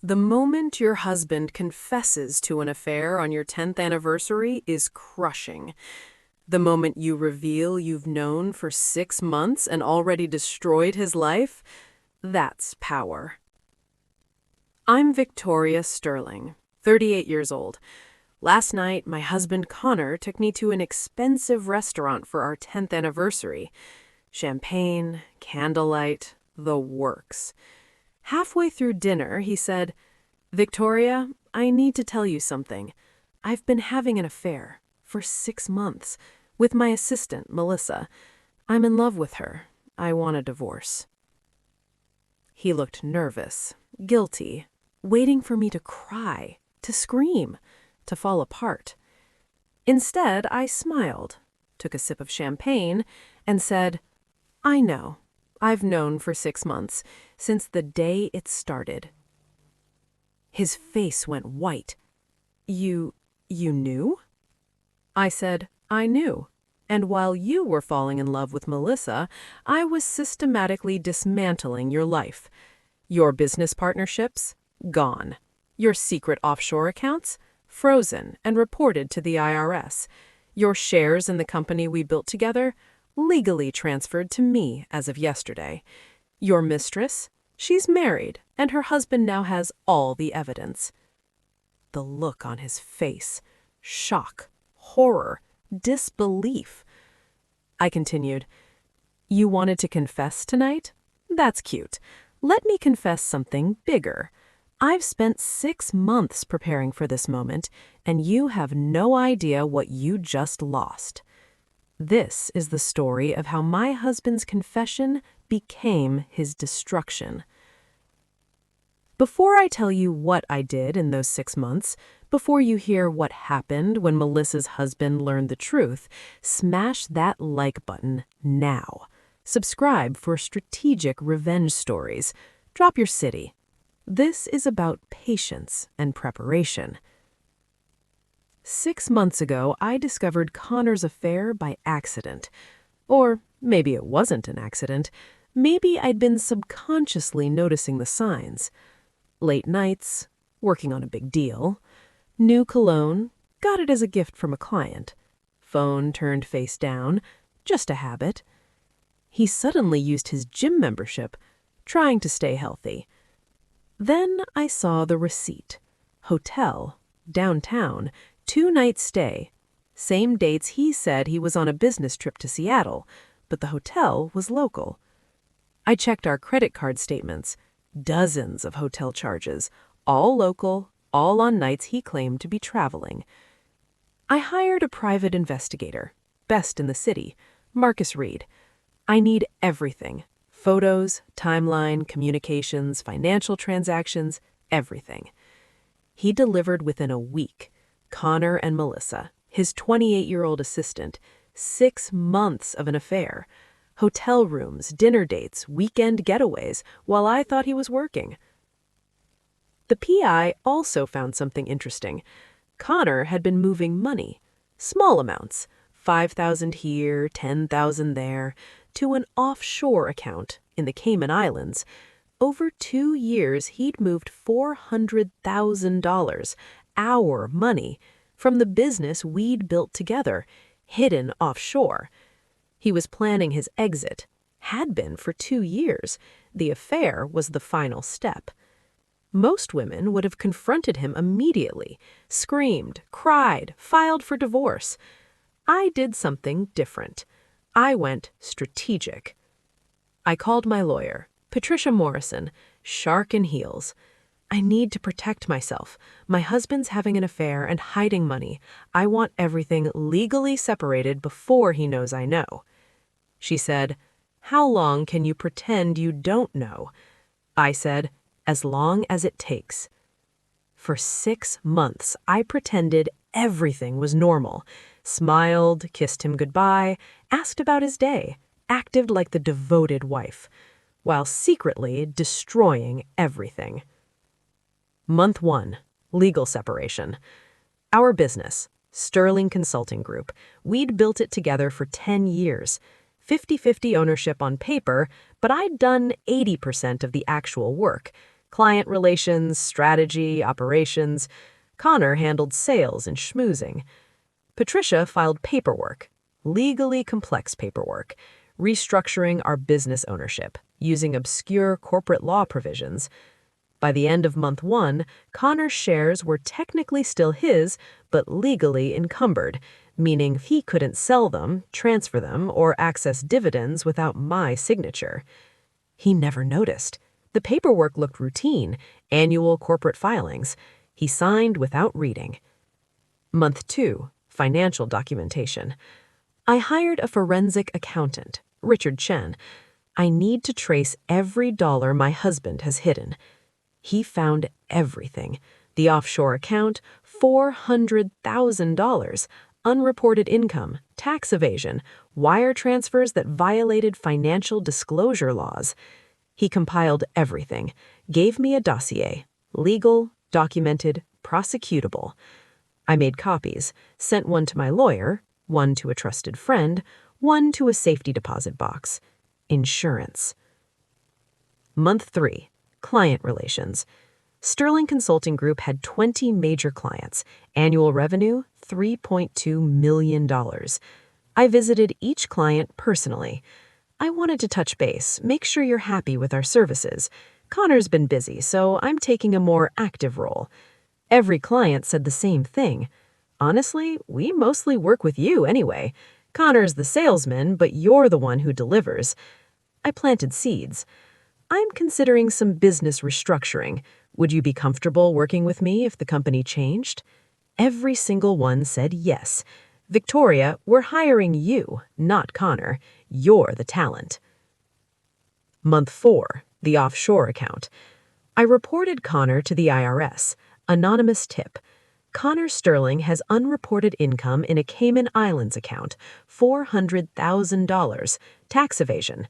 The moment your husband confesses to an affair on your 10th anniversary is crushing. The moment you reveal you've known for 6 months and already destroyed his life, that's power. I'm Victoria Sterling, 38 years old. Last night, my husband Connor took me to an expensive restaurant for our 10th anniversary. Champagne, candlelight, the works. Halfway through dinner, he said, "Victoria, I need to tell you something. I've been having an affair for 6 months with my assistant, Melissa. I'm in love with her. I want a divorce." He looked nervous, guilty, waiting for me to cry, to scream, to fall apart. Instead, I smiled, took a sip of champagne, and said, "I know. I've known for 6 months, since the day it started." His face went white. You knew?" I said, "I knew. And while you were falling in love with Melissa, I was systematically dismantling your life. Your business partnerships? Gone. Your secret offshore accounts? Frozen and reported to the IRS. Your shares in the company we built together? Legally transferred to me as of yesterday. Your mistress? She's married, and her husband now has all the evidence." The look on his face, shock, horror, disbelief. I continued, "You wanted to confess tonight? That's cute. Let me confess something bigger. I've spent 6 months preparing for this moment, and you have no idea what you just lost. This is the story of how my husband's confession became his destruction." Before I tell you what I did in those 6 months, before you hear what happened when Melissa's husband learned the truth, smash that like button now. Subscribe for strategic revenge stories. Drop your city. This is about patience and preparation. 6 months ago, I discovered Connor's affair by accident. Or maybe it wasn't an accident. Maybe I'd been subconsciously noticing the signs. Late nights, working on a big deal. New cologne, got it as a gift from a client. Phone turned face down, just a habit. He suddenly used his gym membership, trying to stay healthy. Then I saw the receipt. Hotel, downtown, 2-night stay. Same dates he said he was on a business trip to Seattle, but the hotel was local. I checked our credit card statements. Dozens of hotel charges, all local, all on nights he claimed to be traveling. I hired a private investigator, best in the city, Marcus Reed. I need everything. Photos, timeline, communications, financial transactions, everything. He delivered within a week. Connor and Melissa, his 28-year-old assistant, 6 months of an affair. Hotel rooms, dinner dates, weekend getaways, while I thought he was working. The PI also found something interesting. Connor had been moving money, small amounts, $5,000 here, $10,000 there, to an offshore account in the Cayman Islands. Over 2 years, he'd moved $400,000, our money, from the business we'd built together, hidden offshore. He was planning his exit, had been for 2 years. The affair was the final step. Most women would have confronted him immediately, screamed, cried, filed for divorce. I did something different. I went strategic. I called my lawyer, Patricia Morrison, shark in heels. "I need to protect myself. My husband's having an affair and hiding money. I want everything legally separated before he knows I know." She said, "How long can you pretend you don't know?" I said, "As long as it takes." For 6 months, I pretended everything was normal. Smiled, kissed him goodbye, asked about his day, acted like the devoted wife, while secretly destroying everything. Month 1, legal separation. Our business, Sterling Consulting Group, we'd built it together for 10 years. 50-50 ownership on paper, but I'd done 80% of the actual work. Client relations, strategy, operations. Connor handled sales and schmoozing. Patricia filed paperwork, legally complex paperwork, restructuring our business ownership, using obscure corporate law provisions. By the end of month 1, Connor's shares were technically still his, but legally encumbered, meaning he couldn't sell them, transfer them, or access dividends without my signature. He never noticed. The paperwork looked routine, annual corporate filings. He signed without reading. Month 2, financial documentation. I hired a forensic accountant, Richard Chen. I need to trace every dollar my husband has hidden. He found everything. The offshore account, $400,000, unreported income, tax evasion, wire transfers that violated financial disclosure laws. He compiled everything, gave me a dossier, legal, documented, prosecutable. I made copies, sent one to my lawyer, one to a trusted friend, one to a safety deposit box. Insurance. Month 3, client relations. Sterling Consulting Group had 20 major clients, annual revenue $3.2 million. I visited each client personally. I wanted to touch base, make sure you're happy with our services. Connor's been busy, so I'm taking a more active role. Every client said the same thing. Honestly, we mostly work with you anyway. Connor's the salesman, but you're the one who delivers. I planted seeds. I'm considering some business restructuring. Would you be comfortable working with me if the company changed? Every single one said yes. Victoria, we're hiring you, not Connor. You're the talent. Month 4, the offshore account. I reported Connor to the IRS. Anonymous tip. Connor Sterling has unreported income in a Cayman Islands account, $400,000, tax evasion.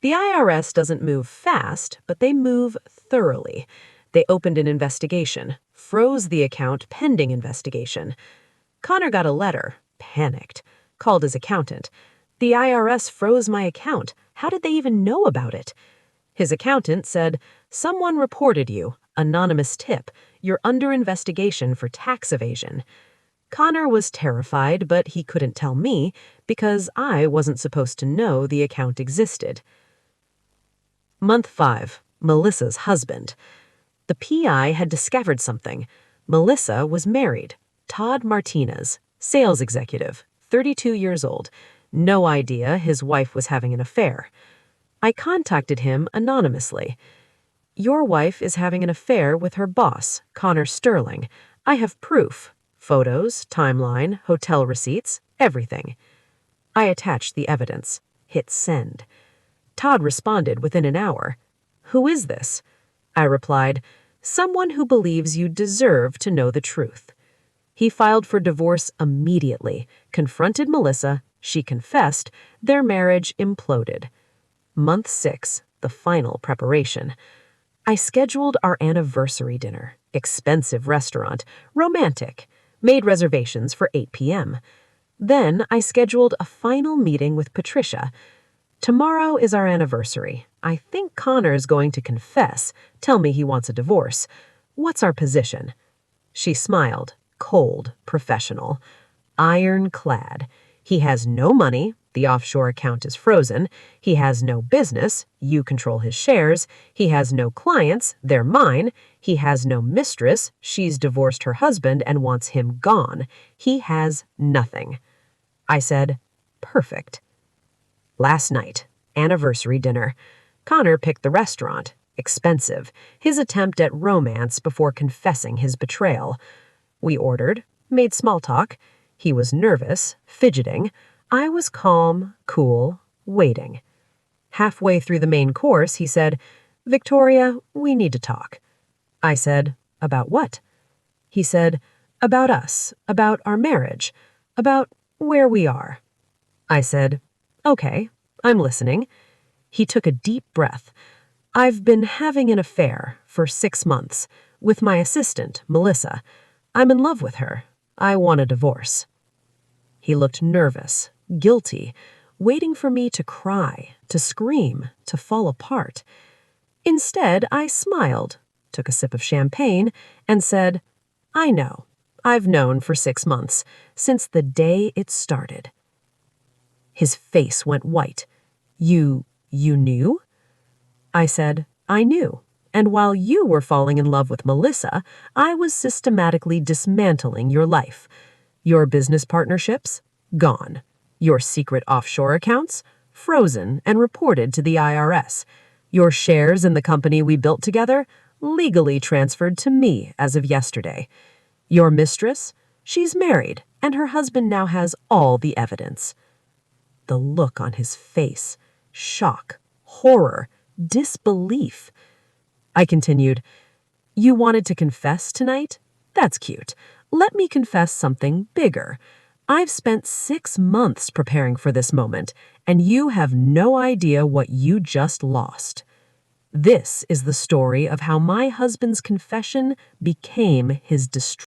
The IRS doesn't move fast, but they move thoroughly. They opened an investigation, froze the account pending investigation. Connor got a letter, panicked, called his accountant. The IRS froze my account. How did they even know about it? His accountant said, "Someone reported you. Anonymous tip. You're under investigation for tax evasion." Connor was terrified, but he couldn't tell me because I wasn't supposed to know the account existed. Month 5, Melissa's husband. The PI had discovered something. Melissa was married. Todd Martinez, sales executive, 32 years old. No idea his wife was having an affair. I contacted him anonymously. Your wife is having an affair with her boss, Connor Sterling. I have proof. Photos, timeline, hotel receipts, everything. I attached the evidence. Hit send. Todd responded within an hour. Who is this? I replied, someone who believes you deserve to know the truth. He filed for divorce immediately, confronted Melissa, she confessed, their marriage imploded. Month 6, the final preparation. I scheduled our anniversary dinner, expensive restaurant, romantic, made reservations for 8 p.m. Then I scheduled a final meeting with Patricia. Tomorrow is our anniversary. I think Connor's going to confess, tell me he wants a divorce. What's our position? She smiled, cold, professional. Ironclad. He has no money, the offshore account is frozen. He has no business, you control his shares. He has no clients, they're mine. He has no mistress, she's divorced her husband and wants him gone. He has nothing. I said, perfect. Last night, anniversary dinner. Connor picked the restaurant. Expensive. His attempt at romance before confessing his betrayal. We ordered, made small talk. He was nervous, fidgeting. I was calm, cool, waiting. Halfway through the main course, he said, Victoria, we need to talk. I said, about what? He said, about us, about our marriage, about where we are. I said, okay, I'm listening. He took a deep breath. I've been having an affair for 6 months with my assistant, Melissa. I'm in love with her. I want a divorce. He looked nervous, guilty, waiting for me to cry, to scream, to fall apart. Instead, I smiled, took a sip of champagne, and said, "I know. I've known for 6 months, since the day it started." His face went white. You knew?" I said, "I knew. And while you were falling in love with Melissa, I was systematically dismantling your life. Your business partnerships? Gone. Your secret offshore accounts? Frozen and reported to the IRS. Your shares in the company we built together? Legally transferred to me as of yesterday. Your mistress? She's married, and her husband now has all the evidence." The look on his face, shock, horror, disbelief. I continued, "You wanted to confess tonight? That's cute. Let me confess something bigger. I've spent 6 months preparing for this moment, and you have no idea what you just lost. This is the story of how my husband's confession became his destruction."